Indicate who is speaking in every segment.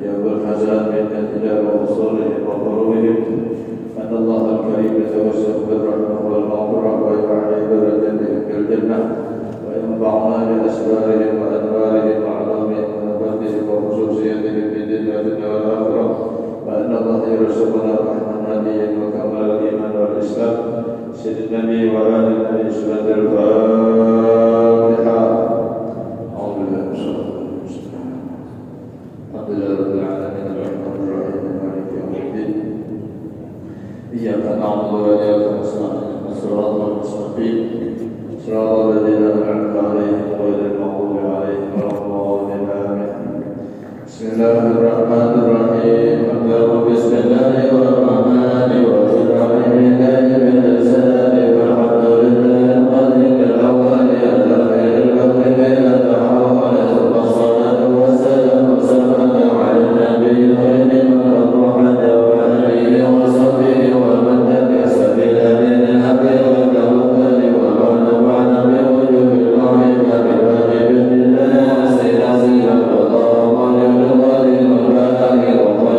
Speaker 1: يا ذا الحسن من اعتداء وأصولهم وفروهم أن الله الكريم يتوسل بالرحمة والمغفرة ويوعي بردتهم في الجنة وينفعنا بأسرارهم وأنوارهم وعلامهم ونباتهم وخصوصيتهم في الدنيا والآخرة وأن الله يرزقنا رحمة هديا وكمال الإيمان والإسلام سيد النبي وآل النبي سورة الفاتحة. أعوذ بالله من الشيطان الرجيم. الحمد لله رب العالمين الرحمن الرحيم مالك يوم الدين. إياك نعبد وإياك نستعين الصراط المستقيم صراط الذين أنعمت عليهم غير المغضوب عليهم ولا الضالين آمين. بسم الله الرحمن الرحيم. بسم الله الرحمن الرحيم. باللسان والحمد لله القادم الأول الأخير الأخير التحول ثم الصلاة والسلام على النبي الخير والروحة وآله وصحبه ومن تبع سبيل دين الحق والتوكل ونفعنا بوجوه الرحمة بواجب الله سيدنا القضاء والرضا والبلاغ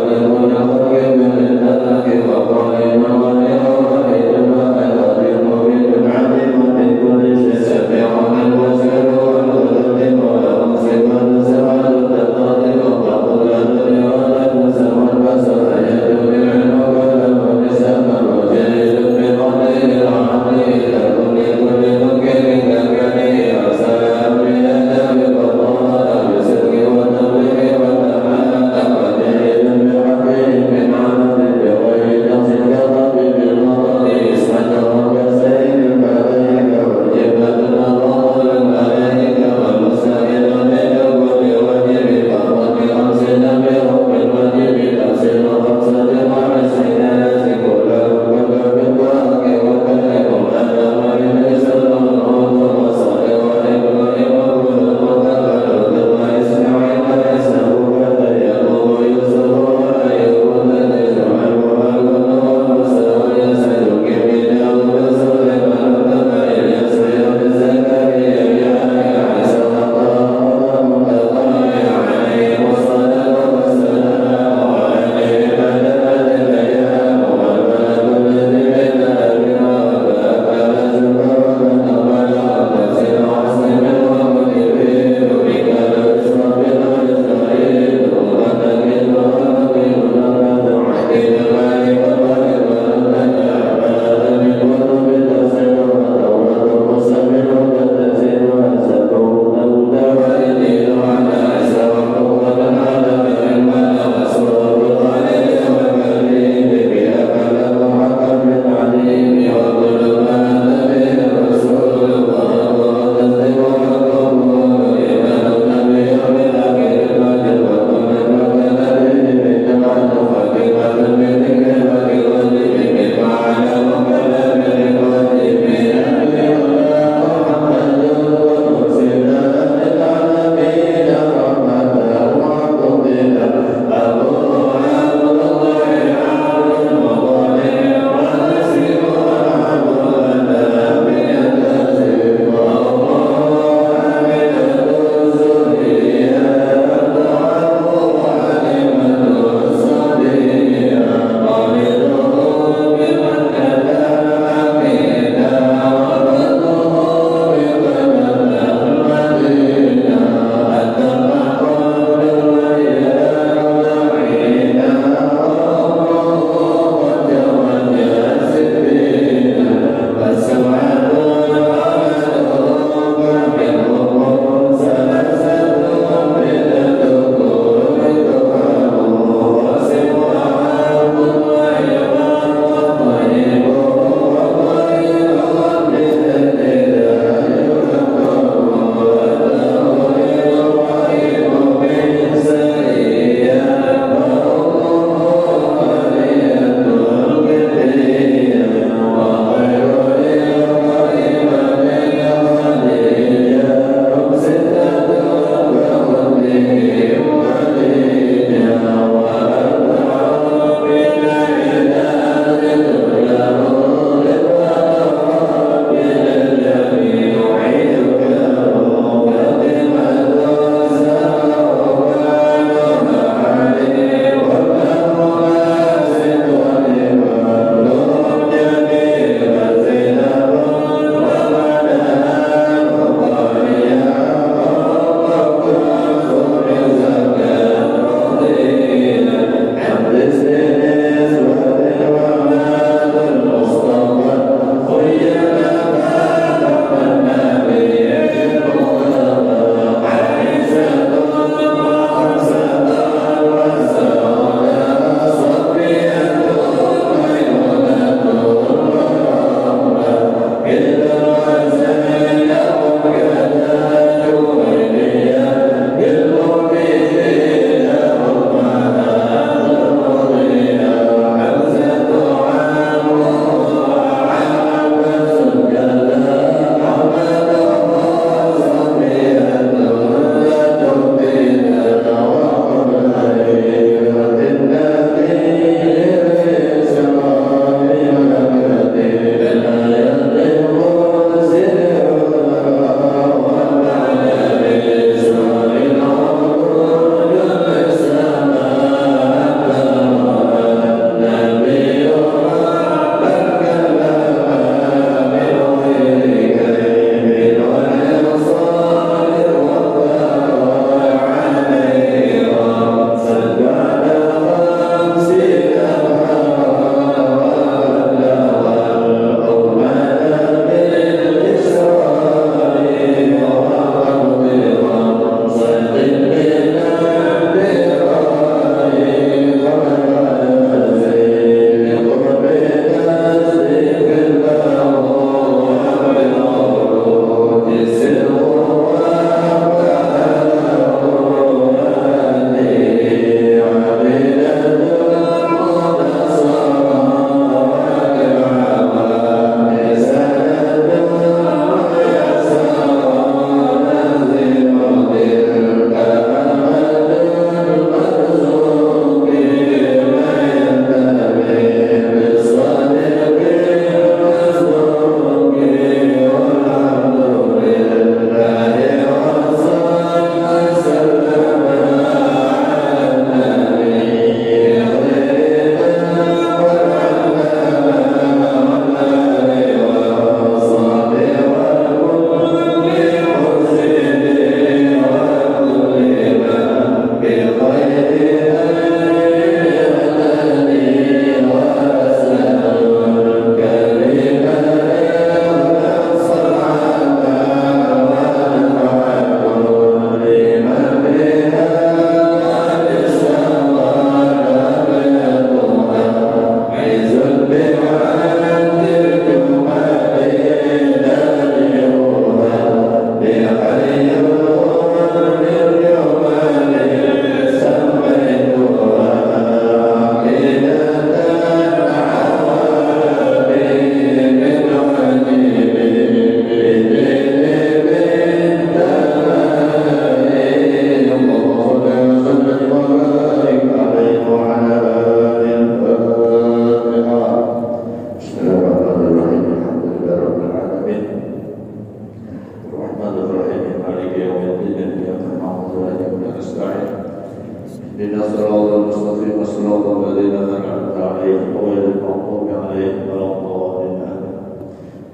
Speaker 1: اهدنا الصراط المستقيم صراط الذين أنعمت عليهم غير المغضوب عليهم ولا الضالين.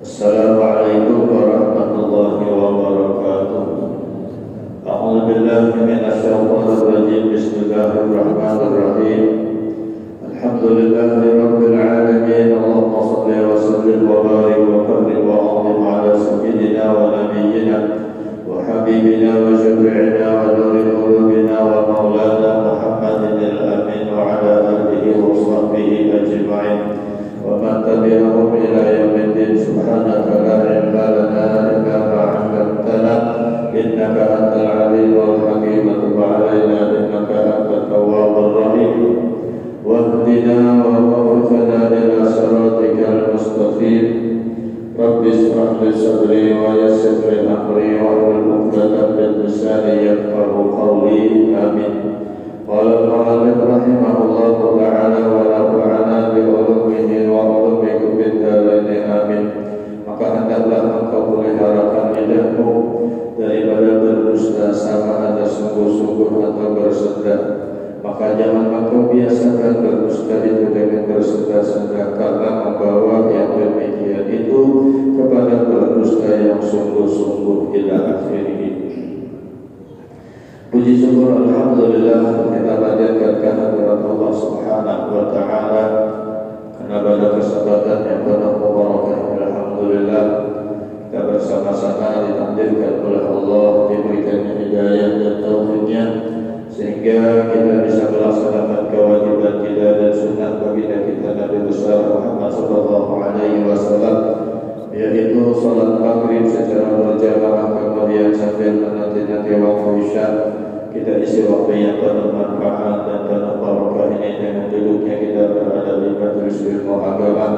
Speaker 1: السلام عليكم ورحمة الله وبركاته. أعوذ بالله من الشيطان الرجيم. بسم الله الرحمن الرحيم. الحمد لله رب العالمين. اللهم صل وسلم وبارك وكرم وأعظم على سيدنا ونبينا وحبيبنا وشفيعنا ونور قلوبنا ومولانا محمد الأمين وعلى آله وصحبه أجمعين ومن تبعهم إلى يوم الدين. سبحانك لا علم لنا إلا ما علمتنا إنك أنت العليم الحكيم. تب علينا إنك أنت التواب الرحيم واهدنا ووفقنا إلى صراطك المستقيم. رب اشرح لي صدري ويسر لي أمري واحلل عقدة من لساني يفقهوا قولي. آمين. قال المؤلف رحمه الله تعالى ونفعنا بعلومه وعلومكم في الدارين. آمين. Maka hendaklah engkau peliharakan lidahmu daripada berdusta sama ada sungguh-sungguh atau bersedekah. Maka jangan engkau biasakan berdusta itu dengan bersedekah, karena membawa yang demikian itu kepada berdusta yang sungguh-sungguh ila akhirih. Puji syukur alhamdulillah kita panjatkan kehadirat Allah Subhanahu wa taala karena pada kesempatan yang penuh barakah. Alhamdulillah kita bersama-sama ditakdirkan oleh Allah, diberikan hidayah dan taufiknya sehingga kita bisa melaksanakan kewajiban kita dan sunnah baginda kita Nabi besar Muhammad sallallahu alaihi wasallam, yaitu salat maghrib secara berjamaah, kemudian sambil menanti-nanti waktu isya kita isi waktu yang penuh manfaat dan penuh barakah ini dengan duduknya kita berada di majelis ilmu agama.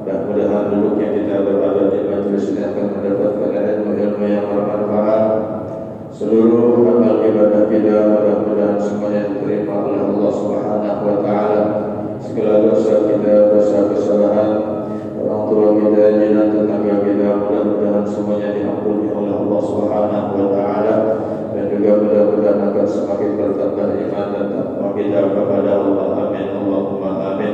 Speaker 1: Mudah-mudahan duduknya kita berada di majelis ini akan mendapatkan ilmu yang bermanfaat. Seluruh amal ibadah kita mudah-mudahan semuanya diterima oleh Allah Subhanahu wa taala. Segala dosa kita, dosa kesalahan orang tua kita, jiran tetangga kita, mudah-mudahan semuanya diampuni oleh Allah Subhanahu wa taala, dan juga mudah-mudahan akan semakin bertambah iman dan takwa kita kepada Allah. Amin Allahumma amin.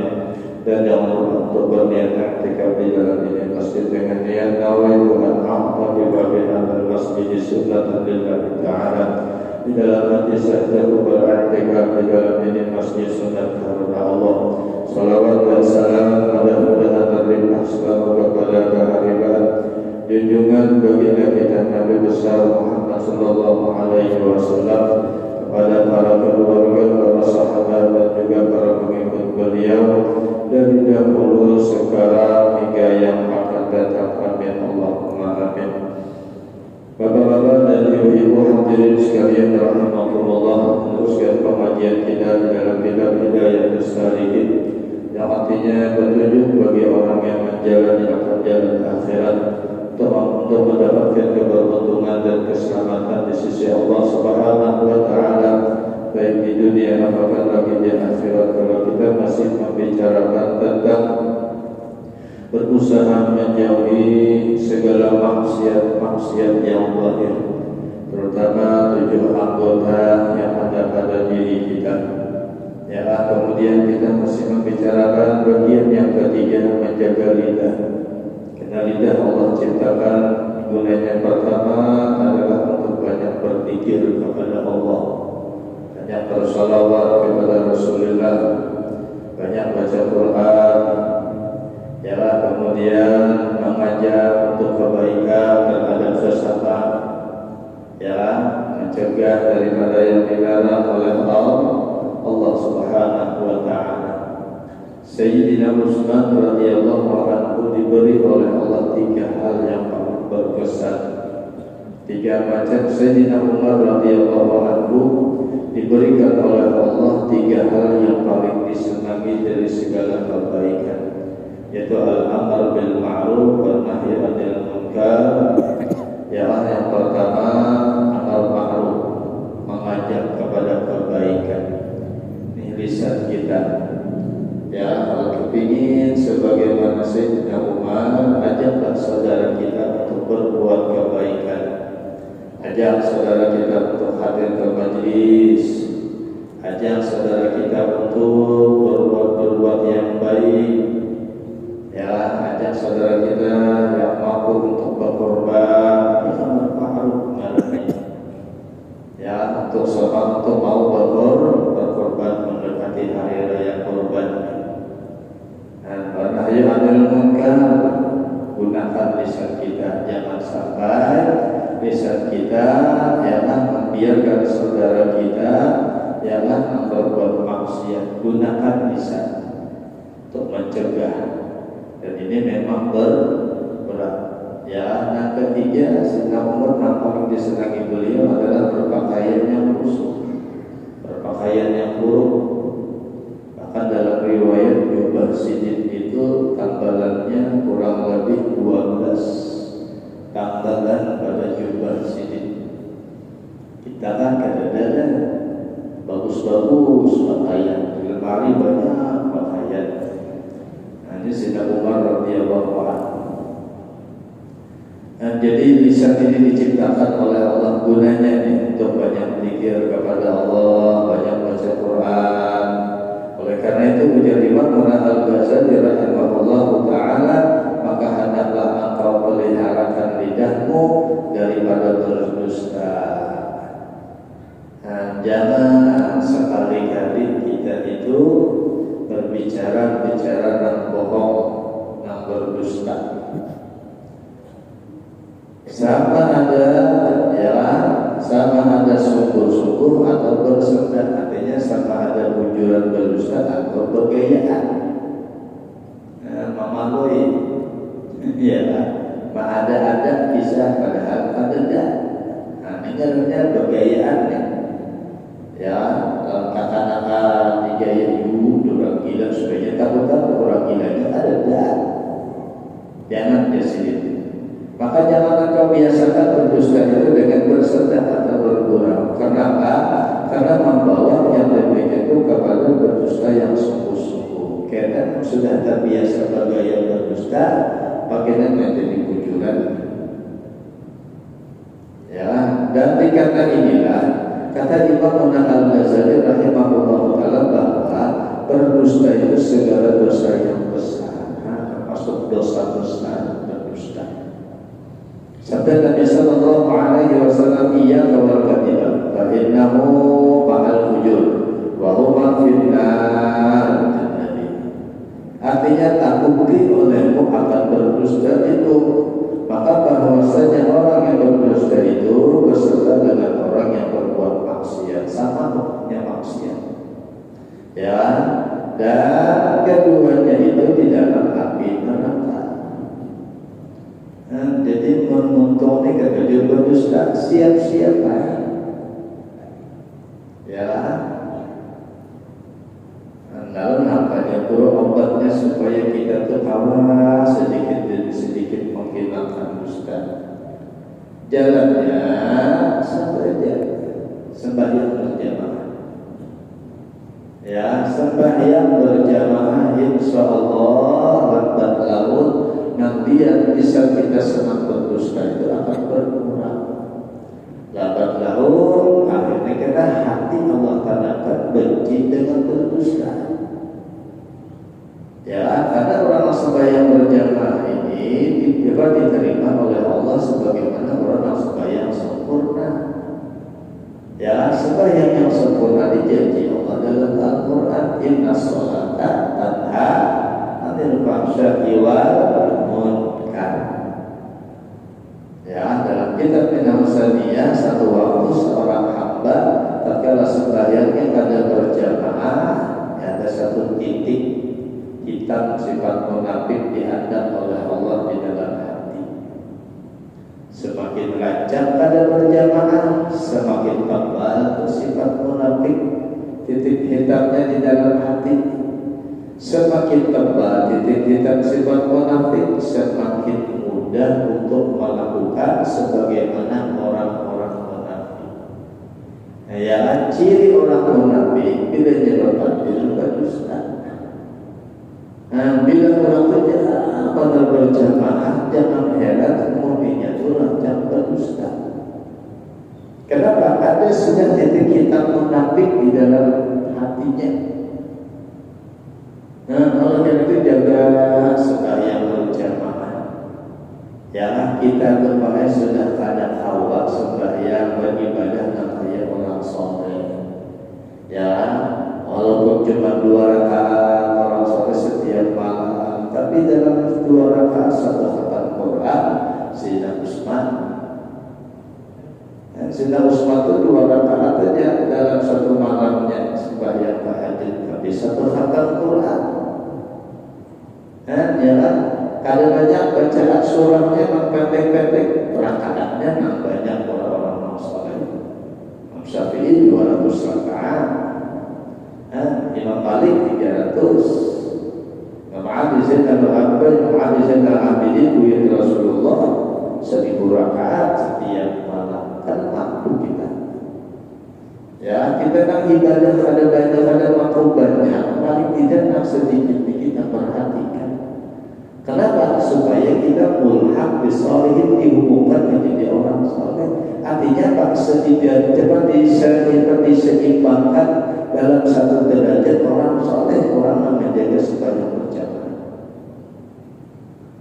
Speaker 1: Dan jangan lupa untuk berniat i'tikaf di dalam ini masjid dengan niat nawaitu an a'takifa bi hadzal masjid sunnatan lillahi ta'ala. Di dalam hati saya beriktikaf di dalam ini masjid sunnah karena Allah. Salawat dan salam mudah-mudahan terlimpah selalu kepada kehadiran junjungan baginda kita Nabi besar Muhammad sallallahu alaihi wasallam, kepada para keluarga, para sahabat dan juga para pengikut beliau dari dahulu, sekarang hingga yang akan datang. Amin Allahumma amin. Bapak-bapak dan ibu-ibu hadirin sekalian rahimakumullah, meneruskan pengajian kita di dalam kitab Hidayah Salihin yang artinya petunjuk bagi orang yang menjalani akan jalan akhirat untuk mendapatkan keberuntungan dan keselamatan di sisi Allah Subhanahu wa taala, baik di dunia apakah lagi di akhirat. Kalau kita masih membicarakan tentang berusaha menjauhi segala maksiat yang zahir, terutama 7 anggota yang ada pada diri kita, ya. Kemudian kita masih membicarakan bagian yang ketiga, menjaga lidah. Karena lidah Allah ciptakan gunanya pertama adalah untuk banyak berzikir kepada Allah, banyak bersalawat kepada Rasulullah, banyak baca Quran, ya. Kemudian mengajak untuk kebaikan terhadap sesama, ya, mencegah daripada yang dilarang oleh Allah Subhanahu wa taala. Sayyidina Utsman radhiyallahu anhu diberi oleh Allah 3 hal yang paling berkesan. 3 macam. Sayyidina Umar radhiyallahu anhu diberikan oleh Allah 3 hal yang paling disenangi dari segala kebaikan, yaitu al-amr bil ma'ruf wa nahy 'anil munkar. Yang pertama amar ma'ruf, mengajak kepada kebaikan. Ini lisan kita, ya. Kalau kepingin sebagaimana Sayyidina Umar, ajaklah saudara kita untuk berbuat kebaikan, ajak saudara kita untuk hadir ke majlis, ajak saudara kita untuk berbuat yang baik, ya, ajak saudara kita yang mampu untuk berkorban yang berma'ruf ya, untuk mau berkorban mendekati hari raya korban. Dan nahyu 'anil munkar, gunakan lisan kita, jangan sampai lisan kita jangan membiarkan saudara kita jangan berbuat maksiat. Gunakan lisan untuk mencegah, dan ini memang berat. Ya, yang ketiga, Sayyidina Umar yang paling disenangi beliau adalah berpakaian yang busuk, berpakaian yang buruk. Bahkan dalam riwayat jubah sidin itu tambalannya kurang lebih 12 tambalan pada jubah sidin. Kita kan kadang-kadang bagus-bagus pakaian, di lemari banyak pakaian. Nah, ini Sayyidina Umar radhiyallahu anhu. Dan jadi lisan ini diciptakan oleh Allah, gunanya nih untuk banyak zikir kepada Allah, banyak baca Quran. Oleh karena itu ujar Imam Al-Ghazali rahimahullahu ta'ala, maka hendaklah engkau peliharakan lidahmu daripada berdusta. Dan jangan sekali-kali kita itu berbicara yang bohong, yang berdusta. Sama ada syukur atau bersedekah, artinya sama ada bujuran berdusta atau bergayaan, memalui, ya, ada kisah padahal ada dah. Nah, ini namanya bergayaan nih. Ya, kata-kata digaya orang gila supaya takut orang gilanya ada dah. Jangan di sini. Maka jangan engkau biasakan berdusta itu dengan bersedekah atau bergurau. Kenapa? Karena membawa yang lebih itu kepada berdusta yang sungguh-sungguh. Karena sudah terbiasa bergaya berdusta, pakainya menjadi bujuran. Ya, dan dikata inilah kata Imam Al-Ghazali rahimahullah ta'ala bahwa berdusta itu segala dosa yang besar, termasuk dosa besar berdusta. Sabda Nabi sallallahu alaihi wasallam, iyyaka wal kadhiba fa innahu ma'al fujur wa huma finnar. Artinya takuti olehmu akan berdusta itu, maka bahwasanya orang yang berdusta itu beserta dengan orang yang berbuat maksiat, sama hukumnya maksiat. Ya, dan keduanya itu di dalam api neraka. Jadi menonton ini kata dia berdusta, siap-siap lah. Ya, lalu nampaknya turun obatnya supaya kita tuh awas sedikit demi sedikit menghilangkan dusta. Jalannya saja, sembahyang berjamaah. Ya, sembahyang berjamaah insyaallah lambat laun nanti yang bisa kita senang berdusta itu akan berkurang. Lambat laun akhirnya kita hati Allah tandai benci dengan berdusta. Ya, karena orang sembahyang berjamaah ini diterima oleh Allah sebagaimana orang sembahyang sempurna. Ya, sembahyang yang sempurna dijanji Allah dalam Al-Quran, inna sholata tanha 'anil fahsya'i wal munkar. Ya, dalam kitab Al-Saniyah satu waktu seorang hamba tatkala sembahyangnya kada berjamaah, ada satu titik hitam sifat munafik dihadap oleh Allah di dalam hati. Semakin rancang kada berjamaah, semakin tebal sifat munafik titik hitamnya di dalam hati. Semakin tebal titik hitam sifat munafik, semakin mudah untuk melakukan sebagaimana orang-orang munafik. Ya, ciri orang munafik bila dia berdusta. Nah, bila orang pada berjamaah, jangan heran kemudiannya orang yang berdusta. Kenapa? Ada sudah titik hitam munafik di dalam Nah, oleh karena itu jaga sembahyang berjamaah. Ya, kita kemarin sudah ada awal sembahyang beribadah namanya orang soleh. Ya, walaupun cuma 2 rakaat orang soleh setiap malam, tapi dalam 2 rakaat 1 khatam Quran, Sayyidina Utsman. Sayyidina Utsman itu 2 rakaat aja dalam 1 malamnya sembahyang tahajud, tapi 1 khatam Quran. Ya kan? Kadang-kadang bacaan surahnya memang pendek-pendek, rakaatnya memang banyak orang-orang soleh. Imam Syafi'i 200 rakaat, Imam Malik 300, Imam Ali Zainal Abidin, Imam Ali Zainal Abidin buyut Rasulullah 1000 rakaat setiap malam. Kan mampu kita. Ya, kita kan ibadah kadang-kadang waktu banyak, paling tidak sedikit kita perhatikan. Kenapa? Supaya kita mulhaq bisolihin, dihubungkan menjadi orang soleh. Artinya Pak, diseimbangkan dalam 1 derajat orang soleh, orang yang menjaga sembahyang berjamaah.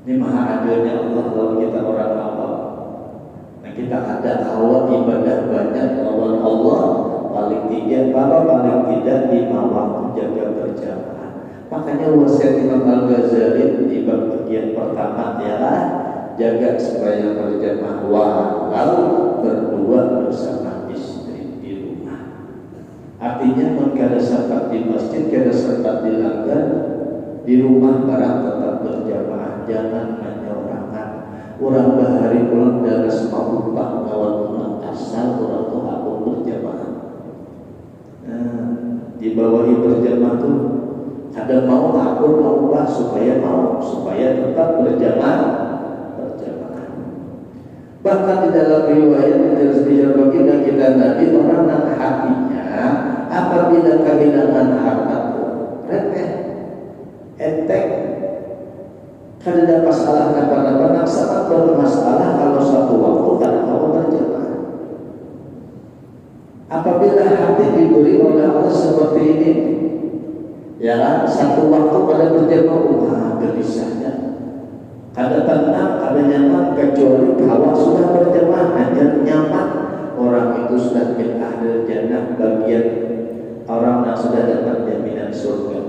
Speaker 1: Ini maha adilnya Allah kalau kita orang awam. Nah, kita ada awal ibadah banyak lawan Allah, paling tidak 5 waktu jaga berjamaah. Makanya wasiat Imam Al-Ghazali di bab bagian pertama ialah jaga sembahyang berjamaah walau berdua bersama istri di rumah. Artinya kada sempat di masjid, kada sempat dilanggar, di rumah barang tetap berjamaah, jangan menyorangan. Orang bahari pulang dari semua upah kawan orang asal orang tu aku berjamaah. Dibawahi berjamaah tu ada mau aku mau ubah supaya tetap berjamaah. Bahkan di dalam riwayat dijelaskan baginda kita Nabi, orang yang hatinya apabila kehilangan harta remeh, enteng, kada ada masalah apa-apa, sangat bermasalah kalau satu waktu kada mau berjamaah. Apabila hati diberi oleh Allah seperti ini, ya kan, 1 waktu pada berjamaah, gelisahnya, kada tenang, kada nyaman, kecuali kalau sudah berjamaah hanya nyaman. Orang itu sudah min ahlil jannah, bagian orang yang sudah dapat jaminan surga.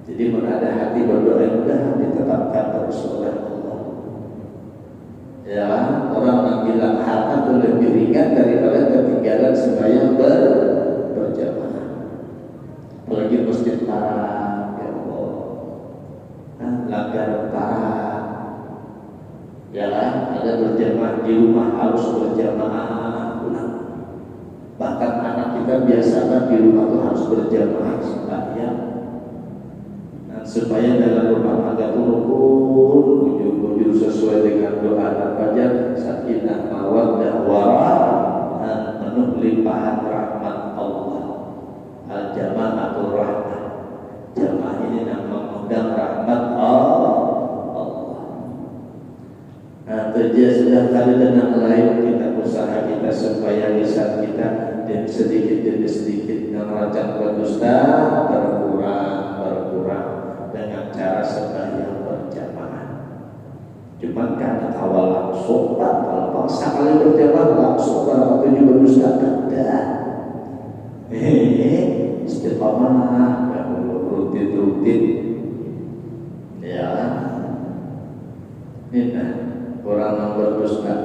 Speaker 1: Jadi ada hati berdoa mudah ditetapkan terus oleh Allah. Ya, orang yang bilang harta itu lebih ringan daripada ketinggalan sembahyang berjamaah. Apalagi masjid Haram, ya Allah, langgar Haram, ya lah, ada berjamaah di rumah harus berjamaah pulang. Bahkan anak kita biasakan di rumah itu harus berjamaah sembahyang, supaya dalam rumah tangga itu rukun, ujung-ujung sesuai dengan doa dan fajar, sakinah mawaddah warahmah, penuh limpahan rahmat Allah. Al-jama'atul rahmah, jamaah ini nama mengundang rahmat Allah. Nah, dia sudah kali dengan lain kita usaha kita supaya lisan kita dan sedikit demi sedikit merancang berdusta berkurang dengan cara sembahyang berjamaah. Cuman karena awal langsung kalau paksa kali berjamaah langsung kalau itu juga dusta ada. Istiqamah, rutin, ya, ini orang yang berdusta.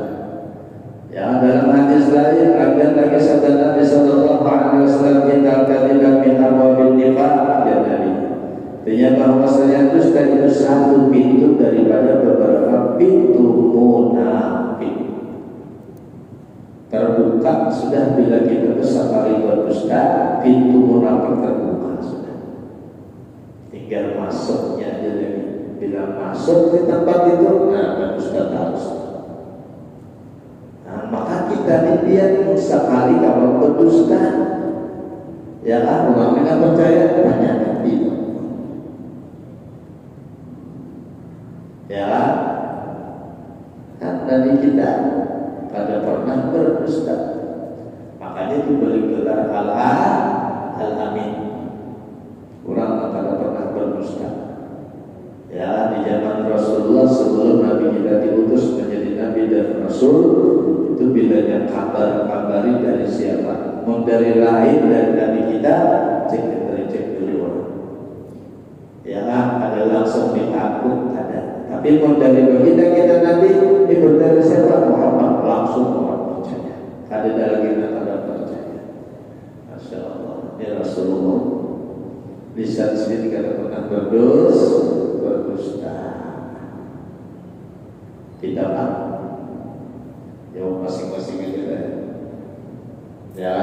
Speaker 1: Ya, dalam hadis lain akan lagi sabda Nabi Sallallahu Alaihi Wasallam kita kalimat min abwabil nifaq, ya Nabi. Artinya bahwasanya dusta itu 1 pintu daripada beberapa pintu munafik. Terbuka sudah bila kita sekali berdusta, pintu munafik terbuka sudah. Tinggal masuknya aja lagi. Bila masuk di tempat itu, nah berdusta terus. Nah, maka kita lihat sekali kalau berdusta, ya kan, orang tidak percaya banyak itu. Ya, kan dari kita pada pernah berdusta, makanya diberi gelar al-amin. Orang pada pernah kabari dari siapa? Mau dari lain dari kita, cek dulu. Ya, ada langsung ditakut ada. Tapi mau dari kita nanti itu dari siapa? Muhammad langsung orang percaya. Ada lagi tanda percaya. Masya Allah. Ya Rasulullah. Lisan sendiri kata pernah berdusta. Kita kan jawab masing-masing aja deh. Ya,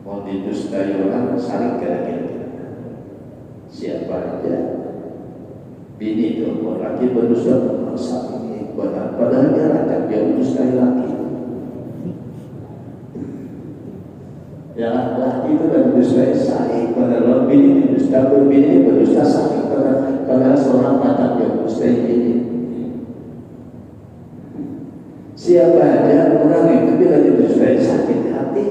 Speaker 1: mau didustai orang saling kira-kira. Siapa aja bini itu laki berdusta saling ibadah, padahal dia laki dia dustai laki. Ya, laki itu dan dustai saling, padahal bini berdusta, bini berdusta saling, padahal seorang laki dia dustai bini. Siapa aja orang itu bila didustai sakit hati.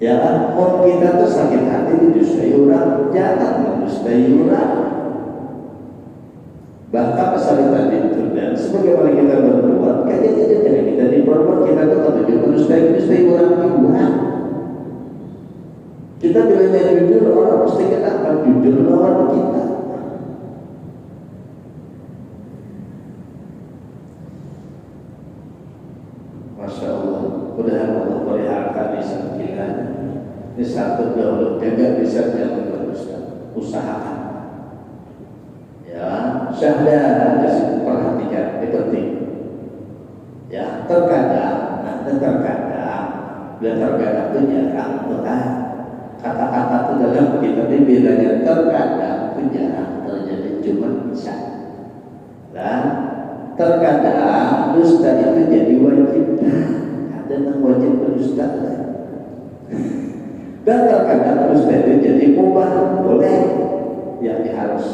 Speaker 1: Ya kan, orang kita tuh sakit hati didustai orang, jangan mendustai orang. Bahkan pasal tadi itu dan sebagaimana kita berbuat, kayaknya kita diperbuat kita tuh kalau mendustai orang juga. Kita bila jujur orang mesti kita akan jujur lawan kita. Masya Allah, mudah-mudahan Allah pelihara lisan kita. Ini satu dahulu jaga lisan yang berdusta, usahakan. Ya, syahdah jadi perhatikan, ini penting. Ya, terkadang itu jarang kata-kata itu dalam kita ini bedanya terkadang itu jarang terjadi cuma bisa. Dan terkadang dusta itu jadi wajib. Ada yang wajib berdusta. Dan terkadang dusta itu jadi mubah, boleh, yang harus.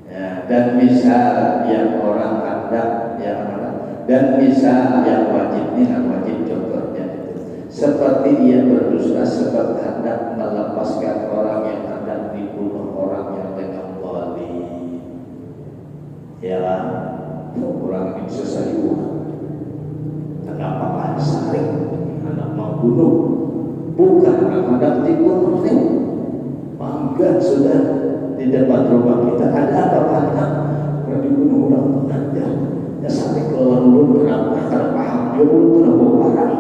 Speaker 1: Ya, dan misal yang orang hendak, yang mana? Dan misal yang wajib ini yang wajib contohnya itu. Seperti dia berdusta sebab hendak melepaskan orang yang hendak dibunuh orang yang dengan wali. Ya, orang ini selesai uang. Kenapa kan saling anak mau bunuh? Bukan hendak dibunuh nih. Bangga sudah di depan rumah kita ada apa-apa kalau dibunuh orang aja. Ya sampai keluar dulu kenapa terpaham dia dulu tuh parah.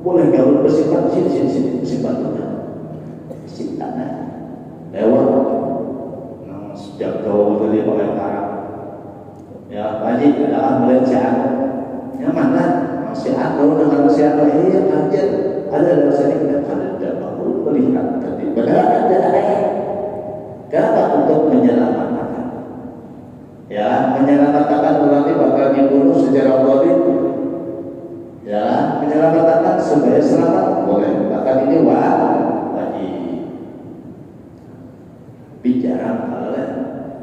Speaker 1: Boleh gaul bersifat sini sifatnya isi tanah lewat. Nah, sejak jauh dari pengantaran. Ya, wajib adalah melihat yang mana masih ada dengan siapa ini aja ada dalam sini kita ada perlu melihat tadi benar ada kenapa untuk menyelamatkan ya menyelamatkan orang ini bakal dibunuh secara zalim ya menyelamatkan supaya selamat boleh bahkan ini wajib bicara oleh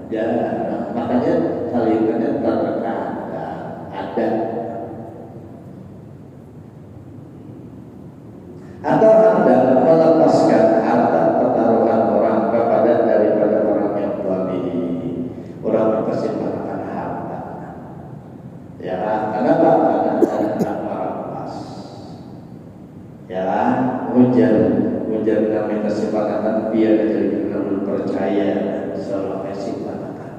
Speaker 1: jangan makanya kalimatnya terkadang ada atau Anda melepaskan harta pertaruhan orang kepada daripada orang yang zalim orang mempersembahkan harta ya kenapa? Karena ada merampas ya hujan kami kesepakatan biar jadi belum percaya seolah kesepakatan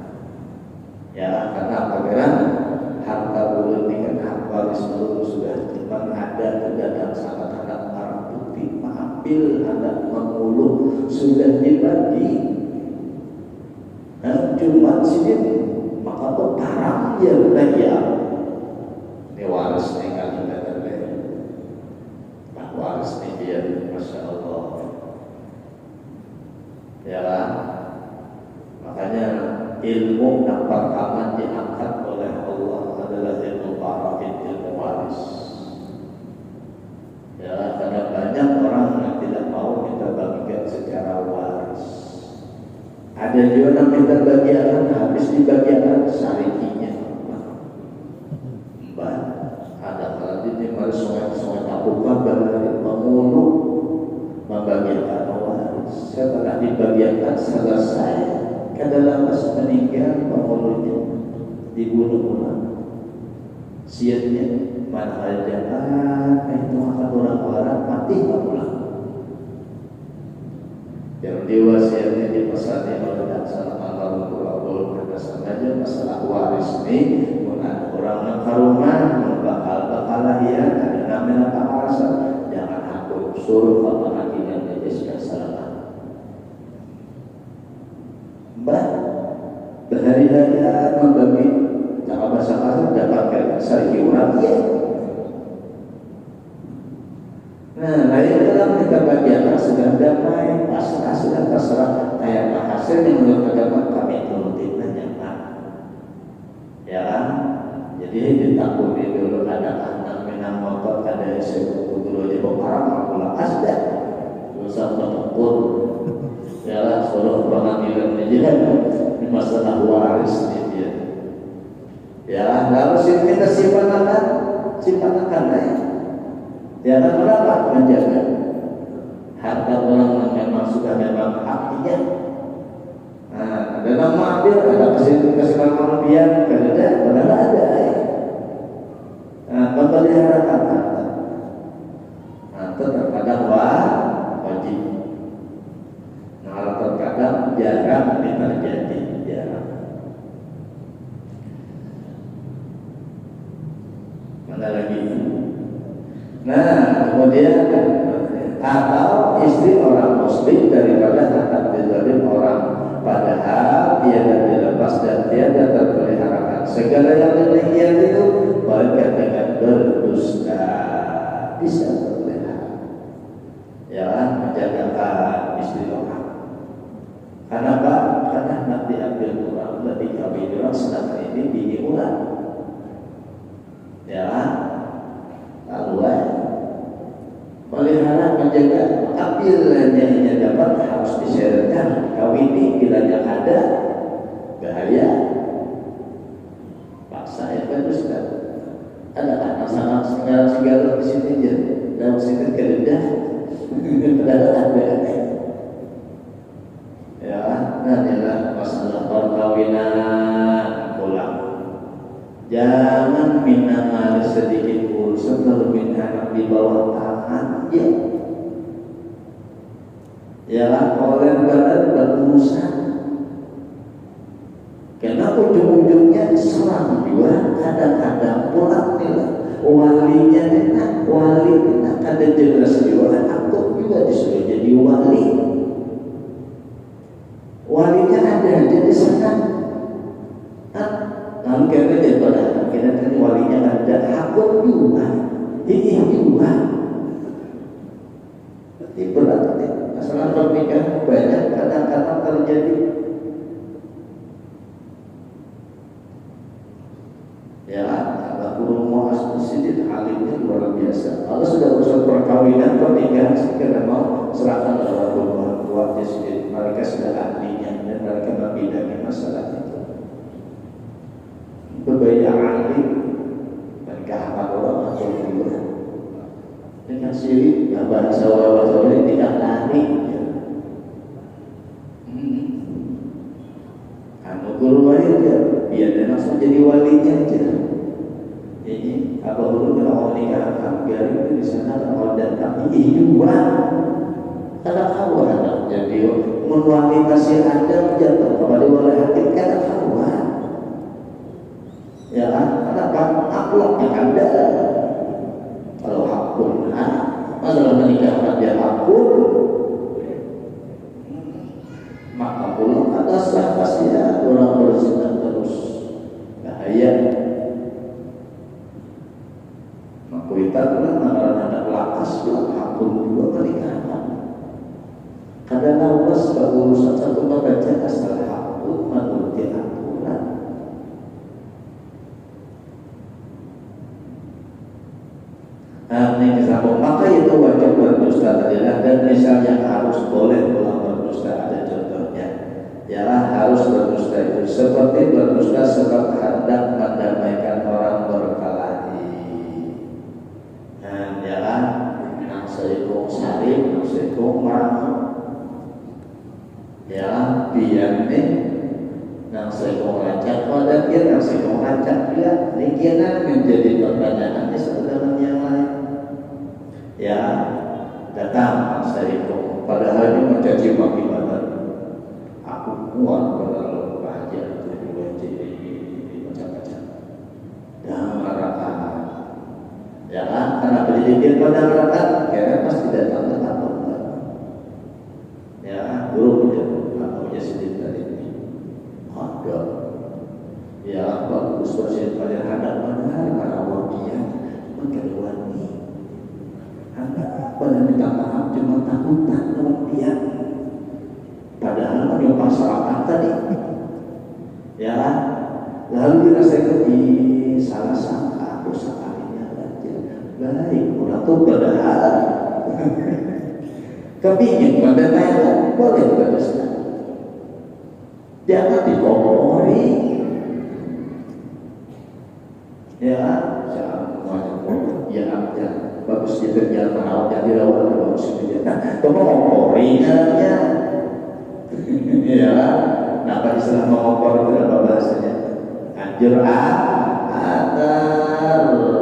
Speaker 1: ya karena apabila harta ulun dengan hak waris ulun sudah cuma ada dan sangat anak barang bukti mengambil anak mengulung sudah dibagi dan cuma sini maka barang dia belajar ini waris ini kalimat waris ini dia Masya Allah ya makanya ilmu yang pertama diangkat oleh Allah adalah ilmu faraid, ilmu waris ya karena banyak orang yang tidak mau kita bagikan secara waris ada juga yang kita bagikan habis dibagikan syarikinya mbak ada kalau ini harus sungai tabukan dari pemulung membagikan waris setelah dibagikan selesai kadang pas meninggal pemulungnya dibunuh ulang siatnya mana ada itu akan orang-orang mati nggak pulang. Yang diwasiatnya di pesantren oleh Daksana Almarhum Abdul sengaja masalah waris ini, orang yang ke rumah bakal lahir ada namanya pangarasan, jangan aku suruh bapak lagi yang jadi sudah salah. Mbak berhari-hari membagi cara bahasa kasar dapatkan sari orang ya. Nah, lain dalam kita bagian sedang damai, pasrah sudah terserah kayak hasil yang menurut agama kami turutin aja Pak. Ya kan? Jadi ditakuni dulu ada anak minang motor kada sebut dulu di barang pulang asda. Usah bertempur. Ya lah, suruh pengadilan aja ini masalah waris ini dia. Ya, harus kita simpan akan ya kan berapa menjaga harta orang yang memang sudah memang haknya. Nah, ada nama ambil, ada kesimpulan biar ada. Nah, memelihara harta. Nah, itu terkadang wajib. Nah, terkadang jarang terjadi, jarang. Mana lagi? Nah, kemudian atau istri orang muslim daripada anak dizalim orang padahal tiada dilepas dan tiada terpeliharakan. Segala yang demikian itu mereka dengan berdusta bisa terpelihara. Ya, menjagakan istri orang. Kenapa? Karena nak diambil orang lebih kawin orang sedangkan ini bini orang. Ya, lalu pelihara menjaga apabila dapat harus disyaratkan kawini bila yang ada bahaya paksa ya kan terus kan ada anak sangat segala di sini aja dalam sini keredah padahal ada ya. Nah adalah masalah perkawinan pulang. Jangan minang ada sedikit urusan kalau minang di bawah tangan ya oleh badan berurusan karena ujung-ujungnya serang juga. Kadang-kadang pulang nilai walinya wali ada jelas juga aku juga disuruh jadi walinya ada aja di sana. Lalu karena daripada akhirnya walinya ada hakul juga ini juga ini berat masalah pernikahan banyak kadang-kadang terjadi ya. Kalau rumah masjid alimnya luar biasa. Kalau sudah urusan perkawinan pernikahan sekarang mau serahkan kepada rumah kuatnya sendiri, mereka sudah ahlinya dan mereka membidangi masalah itu. Berbeda alim dan kehamat orang atau dua dengan syirik bahasa ini tidak lari ya. Guru wali biar dia langsung jadi walinya aja. Ini apa dulu kalau nikah biar itu di sana kalau datang ini dua karena kawan jadi menwali kasih anda jatuh kepada wali hakim karena kawan. Ya kan? Kenapa? Akhlaknya ada. Kalau hakun, masalah menikah dia hakun, maka pulang ada sah ya orang berzina terus bahaya. Maka kita pula anak lakas pulang hakun juga pernikahan. Kadang awas kalau urusan satu membaca asal hakun menuruti aturan. Ini disambung, maka itu wajib berdusta adalah dan misalnya harus boleh pulang berdusta ada contohnya. Ya harus berdusta itu seperti berdusta sebab hendak mendamaikan orang berkelahi. Nah, ya nang seikung sari, nang seikung marah. Ya biar nih
Speaker 2: nang sekong rancak pada dia nang sekong rancak juga nikian menjadi pertanyaan sebenarnya yang lain ya datang sekong padahal dia mencaci maki badan aku kuat pada raja jadi macam-macam dan neraka ya kan karena pendidikan pada neraka karena pasti datang ya guru punya sedikit tadi ada ya bagus pasien pada hadap benar para wakilan mengeluarkan ini anda pada minta maaf cuma takutan kemudian padahal ada masyarakat tadi ya lalu dirasakan di salah sangka aku sekalinya aja baik orang tuh padahal kepingin pada Thailand boleh berdosa jangan dikomori ya jangan ya bagus dia kerja merawat jadi rawat bagus dia kamu komori ya nah apa istilah mengopor itu apa bahasanya anjur atar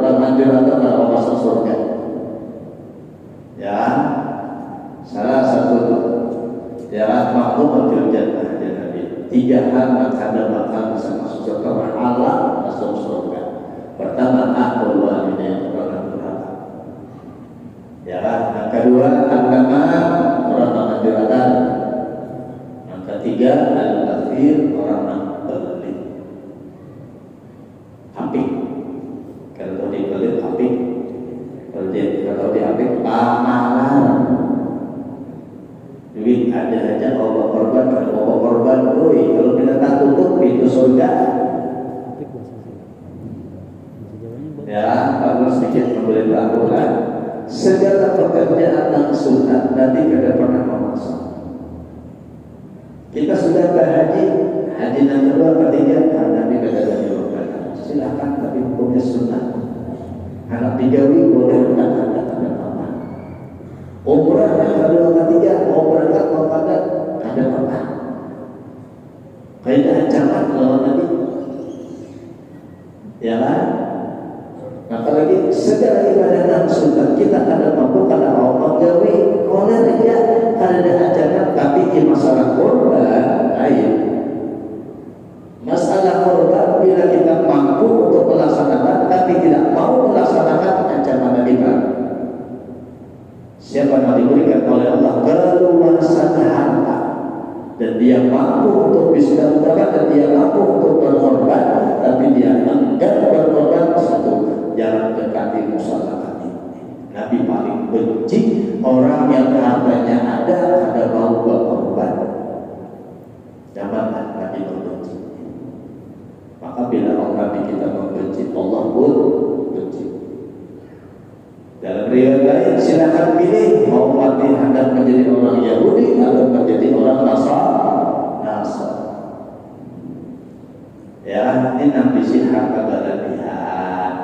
Speaker 2: anjur atar kalau masuk surga ya salah satu ya makhluk fil jannah ya Nabi 3 hal ada bakal bisa masuk surga Allah masuk surga pertama aqul walidain orang durhaka ya yang kedua agama orang manjuratan yang ketiga al-kafir orang pelit apik kalau dipelit apik kalau diapik pamalan duit ada aja bawa korban kalau bawa korban kalau binatang tutup pintu surga ya kalau sedikit memberi pelakuan segala pekerjaan yang sunat nanti tidak pernah memaksa kita sudah berhaji haji yang kedua ketiga Nabi kata silakan tapi hukumnya sunat anak tigawi boleh datang umrah yang kedua ketiga mau berangkat mau padat ada apa? Kaidah ancaman lawan Nabi, ya kan? Apalagi segala ibadah dan sunat kita ada mampu pada Allah gawe oleh dia ada ancaman tapi di masalah korban lain. Masalah korban bila kita mampu untuk melaksanakan tapi tidak mau melaksanakan ancaman Nabi Pak. Siapa yang diberikan oleh Allah keluasan harta dan dia mampu untuk bisa mendapatkan dan dia mampu untuk berkorban tapi dia enggan berkorban satu jangan dekati musalah ini. Nabi paling benci orang yang hartanya ada mau berkorban. Jangan Nabi membenci. Maka bila orang Nabi kita membenci Allah pun benci. Dalam riwayat lain silakan pilih mau mati hendak menjadi orang Yahudi atau menjadi orang Nasrani. Ya, ini nanti sihat keberlebihan.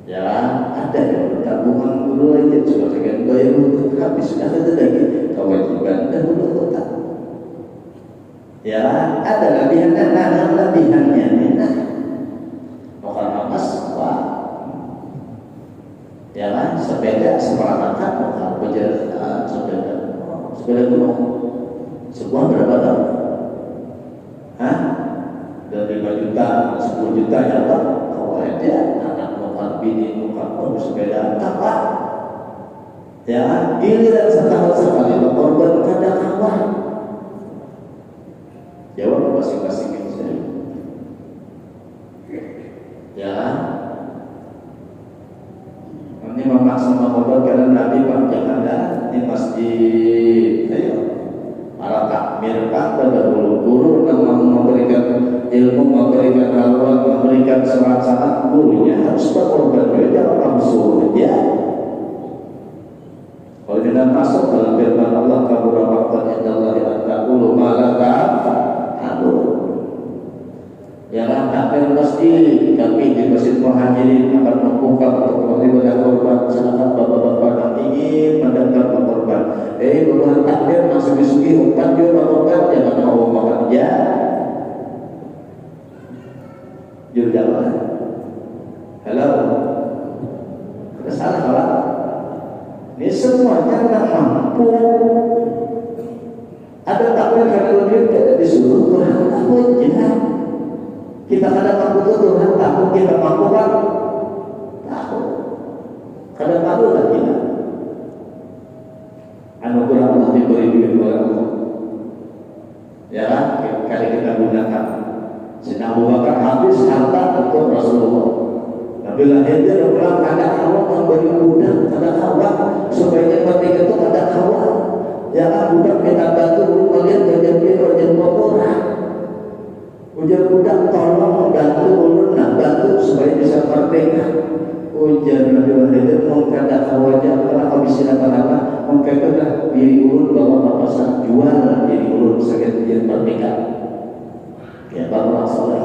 Speaker 2: Ya, ada yang tabungan dulu aja cuma dengan bayar untuk habis sudah ada lagi kewajiban dan untuk tetap. Ya, ada lebihannya, ada lebihannya. Nah, bukan emas, wah. Ya kan, sepeda seperangkat bukan berjalan sepeda gunung sebuah berapa tahun? Hah? Dari 5 juta, 10 juta ya Pak? Kalau aja anak bukan bini bukan sepeda apa? Ya, giliran setahun sekali berkorban pada kawan. Jawab masing-masing itu saya. Ya. Ini memaksa mengobor karena Nabi panjang ada di masjid. Ayo, para takmir pada guru memberikan ilmu, memberikan haluan, memberikan serat-serat gurunya harus berkorban. Jangan kamu suruh dia. Kalau tidak masuk dalam firman Allah, kabura maqtan indallahi an taqulu ma la ta'lamun. Jangan takmir masjid, tapi di masjid Muhajirin akan membuka untuk beribadah korban. Silakan bapak-bapak yang ingin mendapatkan korban. Bukan takmir masih disugi 4 juta korban, jangan mau makan dia. Ada takbir karena duit tidak disuruh Tuhan takut jangan. Kita kadang takut Tuhan takut kita mampu kan? Takut. Kadang takut lah kita. Anugerah Allah diberi duit oleh Allah. Ya kan? Kali kita gunakan. Sayyidina Abu Bakar habis harta untuk Rasulullah. Bila dia pulang ada awak memberi budak, ada awak supaya mereka itu ada awak. Ya kan budak minta bantu melihat kerja orang. Ujar budak tolong bantu ulun nak bantu supaya bisa merdeka. Ujar Nabi Muhammad mungkin ada awaknya orang habis apa mungkin dah diri ulun bawa papasan jual diri ulun sakit dia merdeka. Ya baru masalah.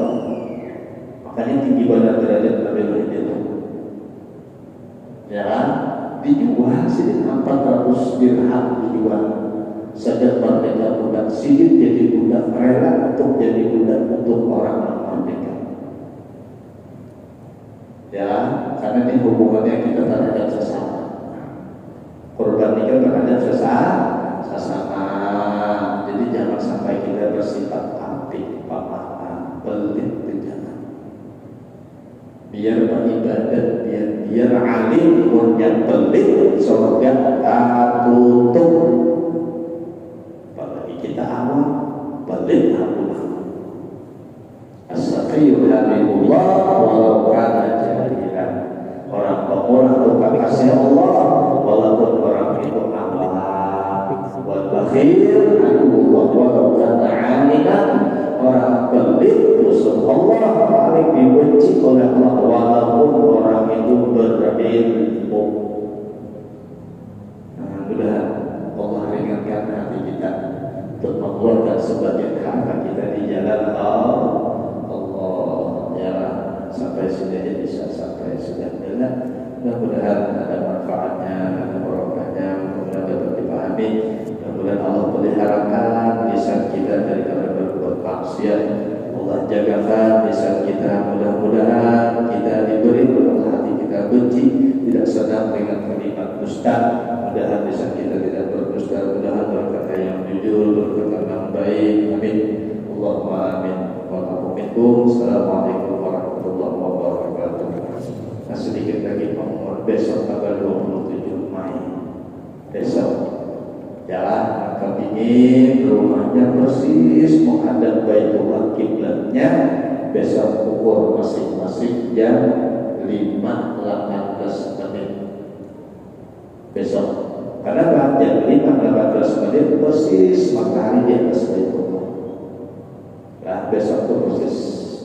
Speaker 2: Makanya tinggi banget derajat Nabi Muhammad itu. Ya kan? Dijual sih 400 dirham dijual. Sadar merdeka budak sidin jadi budak rela untuk jadi budak untuk orang merdeka. Ya, karena ini hubungannya kita terhadap sesama. Korban ini terhadap sesama. Jadi jangan sampai kita bersifat ampik, pemaaf, pelit, jangan. Biar beribadat, biar alim punya pelit, surga tak tutup. Apalagi kita awam, pelit Allah. As-saqiyyu habibullah walau kana jahilan. Orang pemurah bukan kasih Allah walaupun orang itu awam. Wal bakhil aduwwah walau kana aliman. Orang pelit musuh Allah paling dibenci oleh Allah walaupun orang itu berilmu. Mudah-mudahan Allah ringankan hati kita untuk mengeluarkan sebagian harta kita di jalan Allah. Ya sampai sudah bisa sampai sudah jalan. Mudah-mudahan ada manfaatnya, ada barokahnya, mudah-mudahan dapat dipahami. Mudah-mudahan Allah peliharakan lisan kita daripada berbuat maksiat. Allah jagakan lisan kita. Mudah-mudahan kita diberi oleh hati kita benci, tidak sedang dengan kalimat dusta. Mudah-mudahan lisan kita tidak berdusta. Mudah-mudahan berkata yang jujur, berkata yang baik. Amin. Allahumma amin. Assalamualaikum warahmatullahi wabarakatuh. Nah, sedikit lagi pengumuman besok tanggal 27 Mei. Besok jalan kami ini rumahnya persis menghadap Baitullah kiblatnya. Besok pukul masing-masing jam 5.18 menit. Besok karena jam 5.18 menit persis matahari di atas Baitullah. Nah, besok itu persis.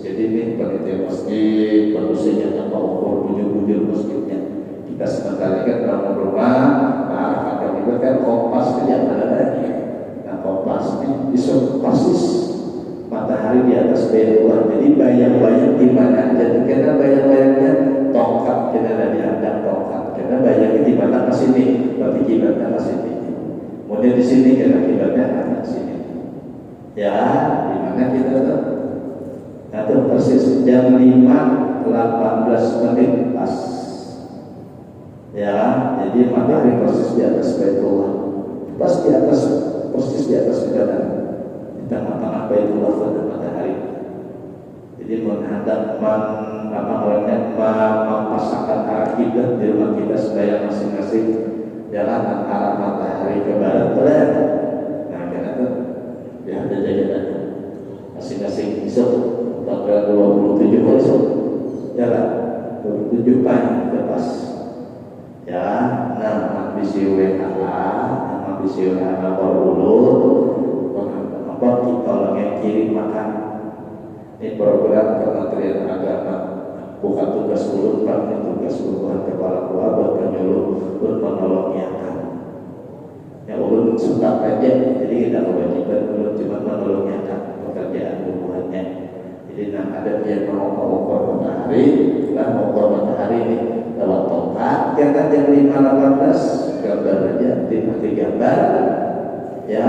Speaker 2: Jadi ini panitia masjid, manusianya tanpa ukur bujur-bujur masjidnya. Kita sebentar kan bangun rumah, nah akan kita kan kompas kerja ada. Nah kompas ini bisa persis matahari di atas Baitullah. Jadi bayang-bayang di mana? Jadi kita bayang-bayangnya tongkat kita ada di hadap tongkat. Kita bayangnya di mana ke sini, tapi kibatnya ke sini. Kemudian di sini kita kibatnya ada di sini. Ya, di mana kita tuh? Nah, itu persis jam 5.18 menit pas. Ya, jadi matahari persis di atas Baitullah. Pas di atas, persis di atas badan. Di tengah-tengah Baitullah ada matahari. Jadi menghadap memasangkan arah kiblat di rumah kita supaya masing-masing jalan arah matahari ke barat. Nah, karena itu ya ada jajanan masing-masing besok tanggal 27 besok ya kan 27 pagi lepas ya. Nah ambisi WA nomor ulut apa kita lagi kirim makan. Ini program Kementerian Agama, bukan tugas ulut, tapi tugas urusan kepala keluarga penyuluh untuk menolong yakan. Ya ulun suka aja, jadi kita kewajiban ulun cuma menolong yakan pekerjaan hubungannya. Jadi ada dia mengukur matahari, kan mengukur matahari ini lewat tongkat. Kita jam 5.18 gambar aja, dimati gambar, ya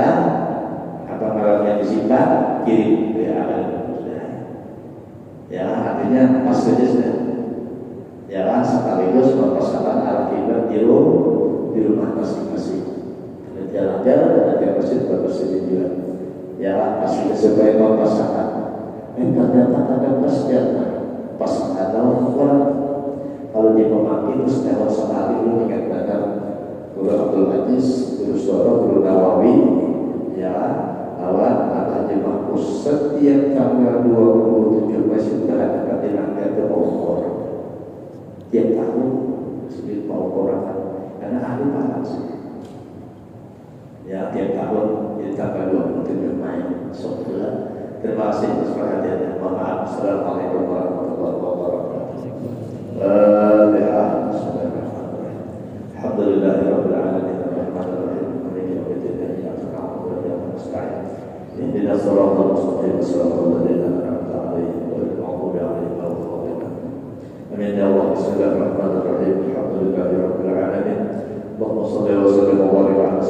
Speaker 2: apa malamnya disimpan, kirim ya ya artinya pas saja sudah. Ya sekaligus mempersiapkan arah kiblat di rumah masing-masing. Jalan-jalan dan masjid bagus sini juga. Ya kasih sebagai pasangan. Ternyata ada pasangan dalam Quran. Kalau di pemaki itu setiap sekali lu ingat benar Guru Abdul Aziz, Guru Suara, Guru Nawawi, ya awan Al-Haji Mahfuz setiap tanggal 27 masih berada di Rangka Umur tiap tahun sedikit mau korangan karena ahli panas ya tiap tahun di tanggal 27 Mei sebulan. Terima kasih atas perhatiannya. Mohon maaf. Assalamualaikum warahmatullahi wabarakatuh. Alhamdulillahirabbil alamin arrahmanir rahim maliki yaumiddin iyyaka na'budu wa iyyaka nasta'in ihdinas siratal mustaqim siratal ladzina an'amta 'alaihim ghairil maghdubi 'alaihim waladdallin. Amin ya Allah. Bismillahirrahmanirrahim. Alhamdulillahirabbil alamin. Allahumma shalli wa sallim wa barik 'ala